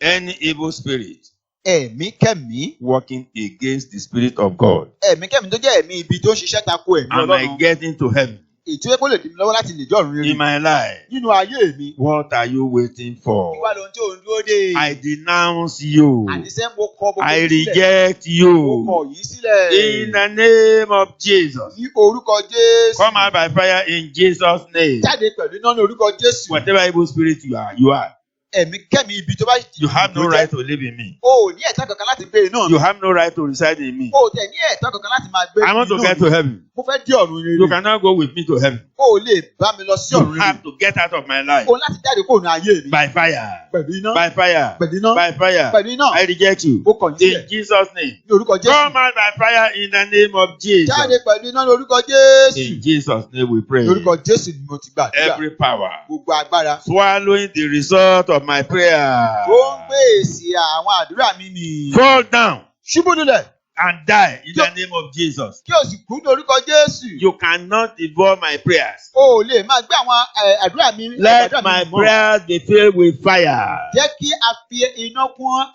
Any evil spirit ẹ̀mí kẹ́mí. working against the Spirit of God, Ẹ̀mí kẹ́mí tó jẹ́ ẹ̀mí ibi tó ń ṣiṣẹ́ tako ẹ̀mí am I Ọlọ́run. getting to heaven Èyí tó yẹ kó lè dì mí lọ́wọ́ láti lè jẹ́ ọ̀run rere. in my life? Nínú ayé mi. What are you waiting for? Kí wá lóhun tí ò ń dúró dé? I denounce you. Àníṣe mo kọ gbogbo I yìí sílẹ̀. reject Mo you. kọ̀ yìí sílẹ̀. In the name of Jesus. Ní orúkọ Jésù. Come out by fire in Jesus' name. Jáde pẹ̀lú iná ní orúkọ Jésù. Whatever evil spirit you are, Ẹ̀mí kẹ́mi ibi tó bá you have no right to live in me. O ò ní ẹ̀tọ́ kankan láti gbé iná mi. You have no right to reside in me. O ò tẹ̀ ní ẹ̀tọ́ kankan láti máa gbé I want to inú get mi. to heaven. Mo fẹ́ dé ọ̀run rere. You cannot go with me to heaven. O ò lè bá mi lọ sí You ọ̀run rere. have to get out of my life O ní láti jáde kúrò ní ayé mi. by fire. Pẹ̀lú iná. By fire. Pẹ̀lú iná. By fire. Pẹ̀lú iná. I reject you. Mo kọ̀ yín In sílẹ̀. Jesus' name. Ní orúkọ Jésù. Come out by fire in the name of Jesus. Jáde pẹ̀lú iná ní orúkọ Jésù. In Jesus' name we pray. Ní orúkọ Jésù ni mo ti gbàdúrà. Every power Gbogbo agbára. swallowing the result of my prayer. Tó ń gbé èsì àwọn àdúrà mi mì. Fall down Ṣubú lulẹ̀. and die in the name of Jesus. Kí o sì kú ní orúkọ Jésù. You cannot devour my prayers. O ò lè máa gbé àwọn àdúrà mi. Let àdúrà mi my mọ́. prayers be filled with fire. Jẹ́ kí a fi iná kún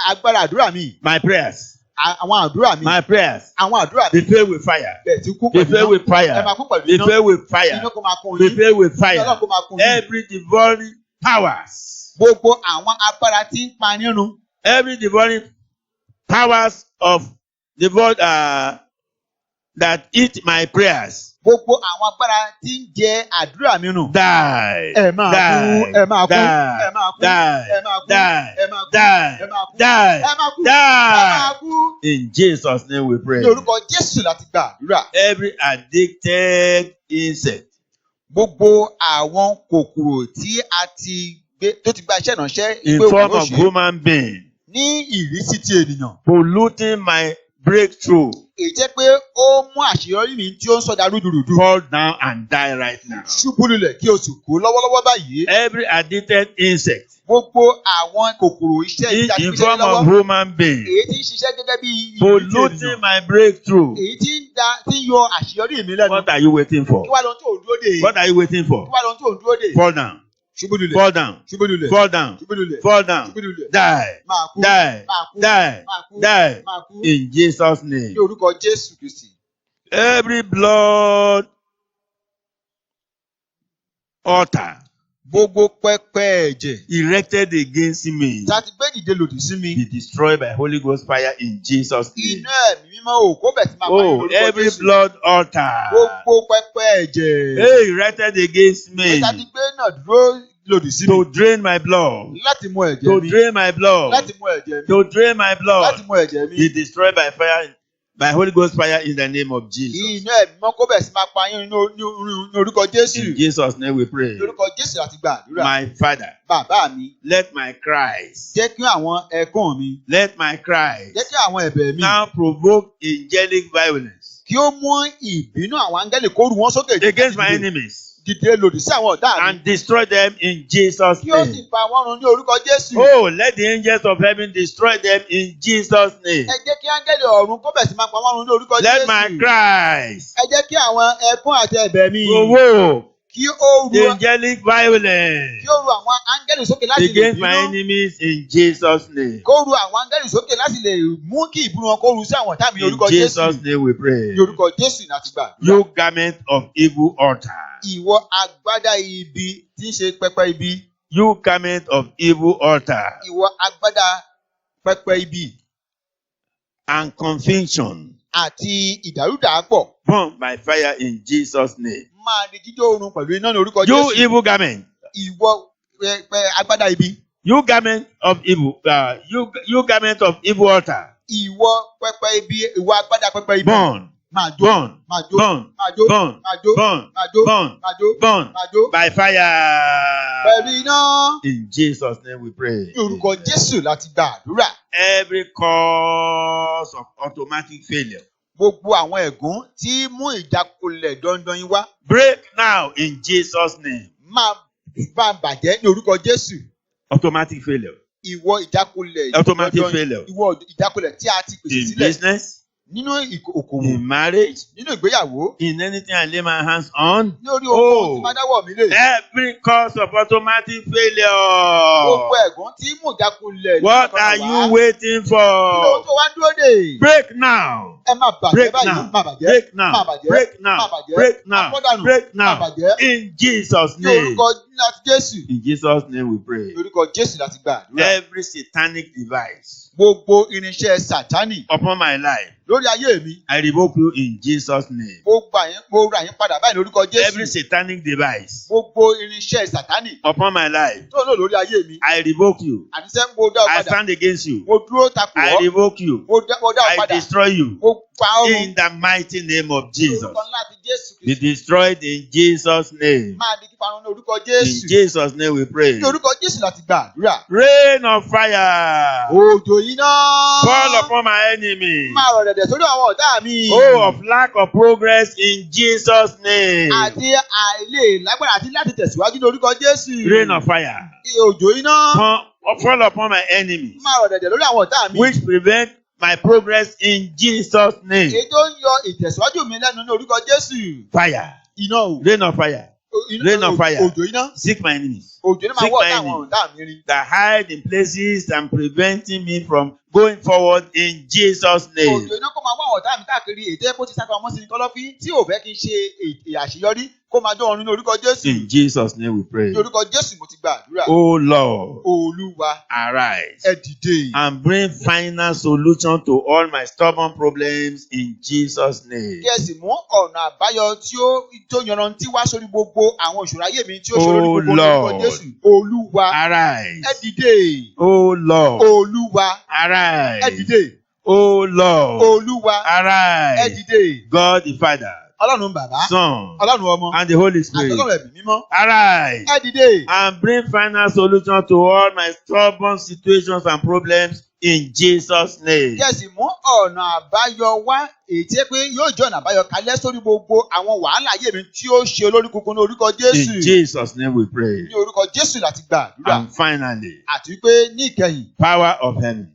agbára àdúrà mi. My prayers. Àwọn àdúrà mi. My prayers. Àwọn àdúrà Be mi. filled with fire. Bẹ̀ẹ̀ tí kú Be pẹ̀lú filled iná. with Ẹ fire. máa kún pẹ̀lú Be iná. filled with Iná fire. kó máa kún Be yín. filled with Iná fire. kó máa kún yín. Every devouring powers. Gbogbo àwọn agbára tí ń pa nínú. Every devouring powers of that eat my prayers. Gbogbo àwọn agbára tí ń jẹ àdúrà mi nù. Die. Ẹ máa kú, ẹ máa kú, ẹ máa kú, Die. ẹ máa kú, Die. ẹ máa kú, Die. ẹ máa kú, Die. ẹ máa kú, ẹ Die. máa kú. In Jesus' name we pray. Ní orúkọ Jésù láti gba àdúrà. Every addicted insect Gbogbo àwọn kòkòrò tí a ti gbé tó ti gba iṣẹ́ ìránṣẹ́ in ìgbé form òkúrò of ṣe human being ní ìrísí ti ènìyàn. polluting my breakthrough, Èyí jẹ́ pé ó mú àṣeyọrí mi tí ó ń sọdá rúdurùdu. fall down and die right now. Ṣubú lulẹ̀ kí o sì kú lọ́wọ́lọ́wọ́ báyìí. Every addicted insect Gbogbo àwọn kòkòrò iṣẹ́ in form of lọ́wọ́. human being Èyí tí ń ṣiṣẹ́ gẹ́gẹ́ bí ìrísí polluting ènìyàn. my breakthrough. Èyí tí ń yọ àṣeyọrí mi lẹ́nu. What are you waiting for? Kí wá lóhun tó ń dúró dè? What are you waiting Kí for? wá lóhun tó ń dúró dè? Fall down. Ṣubú lulẹ̀. Fall down. Ṣubú lulẹ̀. Fall down. Ṣubú lulẹ̀. Fall down. Ṣubú lulẹ̀. Die. Máa kú. Die. Máa kú. Die. Máa kú. Die. Máa kú. In Jesus' name. Ní orúkọ Jésù Kristì. Every blood altar Gbogbo pẹpẹ ẹ̀jẹ̀ erected against me tí a ti gbé dìde lòdì sí mi. be destroyed by Holy Ghost fire in Jesus' name. Iná ẹ̀mí mímọ́ òkú bẹ̀ tí máa pa ní Oh, orúkọ every Jésù. blood altar Gbogbo pẹpẹ ẹ̀jẹ̀ erected against me tí a ti gbé náà dúró lòdì sí mi. to drain my blood, Láti mú ẹ̀jẹ̀ to mi. drain my blood, Láti mú ẹ̀jẹ̀ mi. to drain my Láti blood, mú ẹ̀jẹ̀ mi. be destroyed by fire, by Holy Ghost fire in the name of Jesus. Iná ẹ̀mí mímọ́ kó bẹ̀ sí máa pa yín ní orúkọ Jésù. In Jesus' name we pray. Ní orúkọ Jésù láti gba àdúrà. My Father, Bàbá mi, let my cries, jẹ́ kí àwọn ẹkún mi, let my cries jẹ́ kí àwọn ẹ̀bẹ̀ mi now provoke angelic violence kí ó mú ìbínú àwọn áńgẹ́lì kó rú wọn sókè against my enemies dìde lòdì sí àwọn ọ̀tá mi. and destroy them in Jesus' Kí ó name. sì pa wọ́n run ní orúkọ Jésù. Oh, let the angels of heaven destroy them in Jesus' name. Ẹ jẹ́ kí áńgẹ́lì ọ̀run kó bẹ̀ sí máa pa wọ́n run ní orúkọ Jésù. Let my cries Ẹ jẹ́ kí àwọn ẹkún àti ẹ̀bẹ̀ mi provoke kí ó ru angelic violence kí ó ru àwọn áńgẹ́lì sókè láti lè against my bínú. enemies in Jesus' name. Kó ru àwọn áńgẹ́lì sókè láti lè mú kí ìbínú wọn kó ru sí àwọn ọ̀tá mi ní In orúkọ Jesus' Jésù. name we pray. Ní orúkọ Jésù láti gbà. You garment of evil altar. Ìwọ agbádá ibi tí ń ṣe pẹpẹ ibi. You garment of evil altar Ìwọ agbádá pẹpẹ ibi and confusion àti ìdàrúdàpọ̀ burned by fire in Jesus' name. máa di jíjó oorun pẹ̀lú iná ní orúkọ You Jésù. evil garment. Ìwọ pẹpẹ agbádá ibi. You garment of evil. You garment of evil altar. Ìwọ pẹpẹ ibi. Ìwọ agbádá pẹpẹ ibi. Burn. Máa jó. Burn. Máa jó. Burn. Máa jó. Burn. Máa jó. Burn. Máa jó. Burn. Máa jó. Burn. Máa jó. By fire. Pẹ̀lú iná. In Jesus' name we pray. Ní orúkọ Jésù láti gba àdúrà. Every cause of automatic failure. Gbogbo àwọn ẹ̀gún tí mú ìjákulẹ̀ dandan yín wá Break now in Jesus' name. máa bá bàjẹ́ ní orúkọ Jésù. Automatic failure. Ìwọ ìjákulẹ̀ Automatic dandan yín. failure. Ìwọ ìjákulẹ̀ tí a ti pèsè In sílẹ̀ business, nínú òkòwò, in marriage, nínú ìgbéyàwó, in anything I lay my hands on. ní orí ohun tí máa dáwọ́ mi lé. Every cause of automatic Gbogbo failure. ẹ̀gún tí mú ìjákulẹ̀ What nígbà are kan you wá. waiting Kí ló for? tó wá dúró dè? Break now. Ẹ máa bàjẹ́ Break báyìí, now. máa bàjẹ́, Break máa now. bàjẹ́, Break máa now. bàjẹ́, Break now. àpọ́dànù, Break máa now. bàjẹ́. In Jesus' Ní name. orúkọ láti Jésù. In Jesus' name we pray. Ní orúkọ Jésù láti gba àdúrà. Every satanic device Gbogbo irinṣẹ́ Sátánì upon my life, lórí ayé mi, I revoke you in Jesus' name. mo ra yín padà báyìí lórúkọ Every Jésù. satanic device Gbogbo irinṣẹ́ Sátánì upon my life, tó lò lórí ayé mi. I revoke you. Àníṣe mo dá ọ I padà. stand against you. Mo dúró takò I ọ́. revoke you. Mo dá ọ I padà. destroy you. Mo pa ọ́ run. In the mighty name of Jesus. Orúkọ ńlá ti Jésù Be Kristi. destroyed in Jesus' name. Máa di kíparun ní orúkọ In Jésù. Jesus' name we pray. Ní orúkọ Jésù láti gba àdúrà. Rain of fire. Òjò yìí náà. Fall upon my enemy. Máa rọ̀ dẹ̀dẹ̀ sórí àwọn ọ̀tá mi. Oh, of lack of progress in Jesus' name. Àti àìlè lágbára àti láti tẹ̀síwájú ní orúkọ Jésù. Rain of fire. Òjò yìí náà. Fall upon my enemies, Máa rọ̀ dẹ̀dẹ̀ lórí àwọn ọ̀tá mi. which prevent my progress in Jesus' name. Èyí tó ń yọ ìtẹ̀síwájú mi lẹ́nu ní orúkọ Jésù. Fire. Iná o. Rain of fire. Rain of fire. Òjò iná. Seek my enemies. Òjò iná máa Seek wọ̀ my ọ̀tá àwọn enemies ọ̀tá mi rí. that hide in places and preventing me from going forward in Jesus' name. Òjò iná kó máa wá àwọn ọ̀tá mi káàkiri ètò ẹ̀kọ́ ti sáfà ọmọ sí ní kọ́lọ́fín tí ò fẹ́ kí n ṣe àṣeyọrí kó máa dán ọrùn ní orúkọ Jésù. In Jesus' name we pray. Ní orúkọ Jésù mo ti gba àdúrà. Oh Lord, Olúwa arise ẹ dìde. and bring final solution to all my stubborn problems in Jesus' name. Kí ẹ sì mú ọ̀nà àbáyọ tó yanrantí wá sórí gbogbo àwọn ìṣòro ayé mi tí ó ṣòro ní gbogbo ní orúkọ Jésù. Olúwa Arise. ẹ dìde. Oh Lord, Olúwa ẹ arise. dìde. Oh Lord, Olúwa ẹ arise. dìde. God the Father, Ọlọ́run bàbá, Son, Ọlọ́run ọmọ, and the Holy àti Spirit, Ọlọ́run ẹ̀mí mímọ́. arise Ẹ dìde. and bring final solution to all my stubborn situations and problems in Jesus' name. Kí ẹ sì mú ọ̀nà àbáyọ wá èyí tí pé yóò jẹ́ ọ̀nà àbáyọ kalẹ̀ sórí gbogbo àwọn wàhálà ayé mi tí ó ṣe olórí kunkun ní orúkọ Jésù. In Jesus' name we pray. Ní orúkọ Jésù láti gba àdúrà. And finally, Àti pé ní ìkẹyìn, power of heaven.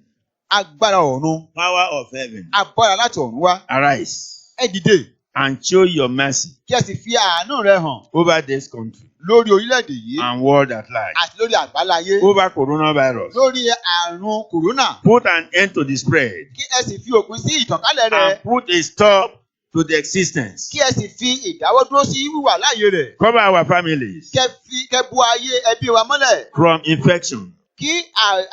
agbára ọ̀run, Power of heaven. agbára láti ọ̀run wá. Arise Ẹ dìde. and show your mercy Kí ẹ sì fi àánú rẹ hàn over this country lórí orílẹ̀-èdè yìí and world at large. àti lórí àgbáláyé. Over coronavirus. Lórí àrùn kòrónà. Put an end to the spread Kí ẹ sì fi òpin sí ìtànkálẹ̀ rẹ̀. and put a stop to the existence. Kí ẹ sì fi ìdáwọ́dúró sí wíwà láàyè rẹ̀. Cover our families Kẹ́ bu ayé ẹbí wa mọ́lẹ̀. from infection Kí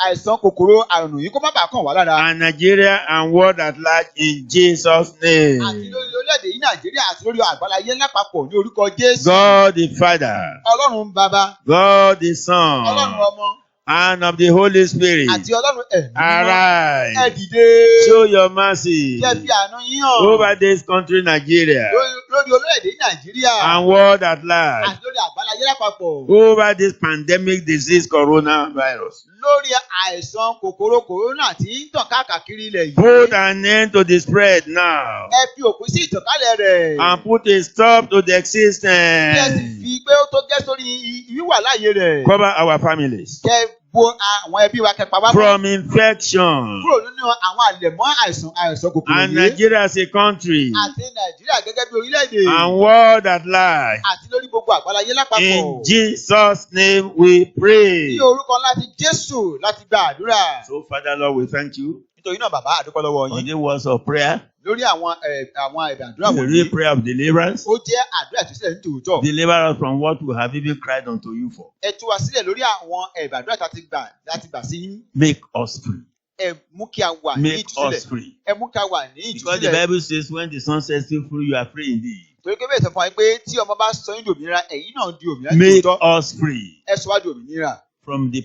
àìsàn kòkòrò àrùn yìí kó má bàa kàn wá lára. and Nigeria and world at large in Jesus' name. Àti lórí orílẹ̀-èdè yìí Nàìjíríà àti lórí àgbáláyé lápapọ̀ ní orúkọ Jésù. God the Father, Ọlọ́run bàbá, God the Ọlọ́run Son, ọmọ and of the Holy Spirit, àti Ọlọ́run ẹ̀mí mímọ́. Ẹ arise. dìde. Show your mercy Kí ẹ fi àánú yín hàn. over this country, Nigeria, Lórí orílẹ̀-èdè Nàìjíríà. and world at large, Àti lórí àgbáláyé lápapọ̀. over this pandemic disease coronavirus. Lórí àìsàn kòkòrò kòrónà tí ń tàn káàkiri ilẹ̀ Put yìí. an end to the spread now Ẹ fi òpin sí ìtànkálẹ̀ rẹ̀. and put a stop to the Kí ẹ sì existence. fi pé ó tó jẹ́ sórí wíwà láàyè rẹ̀. Cover our families Kẹ́ bo àwọn ẹbí wa kẹpa wá from infection kúrò nínú àwọn àlẹ̀mọ́ àìsàn kòkòrò and yìí. Nigeria as a country Àti Nàìjíríà gẹ́gẹ́ bí orílẹ̀-èdè. and world at large. Àti lórí gbogbo àgbáláyé lápapọ̀. In Jesus' name we pray. Ní orúkọ ńlá ti Jésù láti gba àdúrà. So, Father Lord, we thank you Nítorí náà bàbá àdúpẹ́ lọ́wọ́ for yín. the words of prayer, Lórí àwọn ẹ̀bẹ̀ àdúrà the wọ̀nyí. real prayer of deliverance. Ó jẹ́ àdúrà tó sílẹ̀ ní tòótọ́. Deliver us from what we have even cried unto you for. Ẹ tú wa sílẹ̀ lórí àwọn ẹ̀bẹ̀ àdúrà láti gbà sí yín. Make us free. Ẹ mú kí a wà ní Make us ìtúsílẹ̀. free. Ẹ mú kí a wà ní Because the ìtúsílẹ̀. Bible says, when the Son sets you free, you are free indeed. Torí pé bẹ́ẹ̀ sọ fún wa pé tí ọmọ bá sọ yín di òmìnira, ẹ̀yin náà di òmìnira ní Make tòótọ́. us free Ẹ sọ wá di òmìnira. from the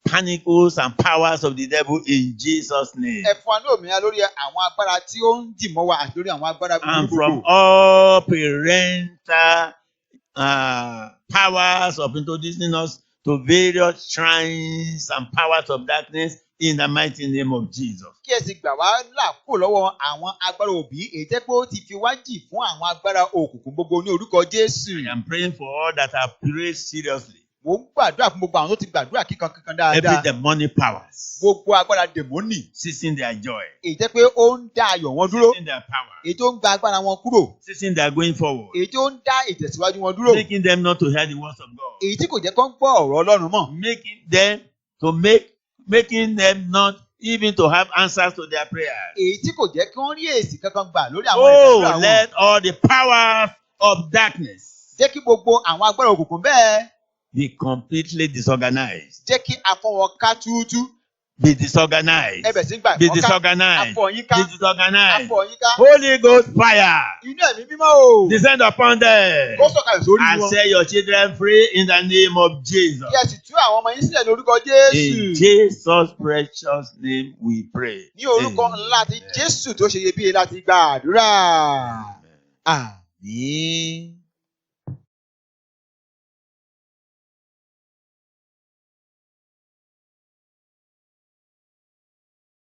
panicles and powers of the devil in Jesus' name. Ẹ fún wa ní òmìnira lórí àwọn agbára tí ó ń dì mọ́ wa àti lórí àwọn agbára And búburú from gbogbo. all parental powers of introducing us to various shrines and powers of darkness in the mighty name of Jesus. Kí ẹ sì gbà wá là kúrò lọ́wọ́ àwọn agbára òbí èyí tẹ́ pé ó ti fi wá jì fún àwọn agbára òkùnkùn gbogbo ní orúkọ Jésù. I am praying for all that have prayed seriously. Mo ń gbàdúrà fún gbogbo àwọn tó ti gbàdúrà kíkan dáadáa. Every demonic powers Gbogbo agbára dèmónì. seizing their joy, Èyí jẹ́ pé ó ń dá ayọ̀ wọn dúró. seizing their power, Èyí tó ń gba agbára wọn kúrò. seizing their going forward, Èyí tó ń dá ìtẹ̀síwájú wọn dúró. making them not to hear the words of God, Èyí tí kò jẹ́ kó ń gbọ́ ọ̀rọ̀ Ọlọ́run mọ́. making them not even to have answers to their prayers. Èyí tí kò jẹ́ kí wọ́n rí èsì kankan gbà lórí àwọn Oh, ìdàgbà wọn. let all the powers of darkness Jẹ́ kí gbogbo àwọn agbára òkùnkùn bẹ́ẹ̀. be completely disorganized. Jẹ́ kí afọ́ wọn ká túútú. Be disorganized. Ẹ bẹ̀ sí gbà Be ìfọ́n ká. disorganized. Afọ́ yín ká. Be disorganized. Afọ́ yín ká. Holy Ghost fire. Inú ẹ̀mí mímọ́ o. Descend upon them. Kó sọ̀kalẹ̀ sórí And wọn. set your children free in the name of Jesus. Kí ẹ sì tú àwọn ọmọ yín sílẹ̀ lórúkọ In Jésù. Jesus' precious name we pray. Ní orúkọ Amen. ńlá ti Jésù tó ṣe iyebíye láti gba àdúrà. Àmín.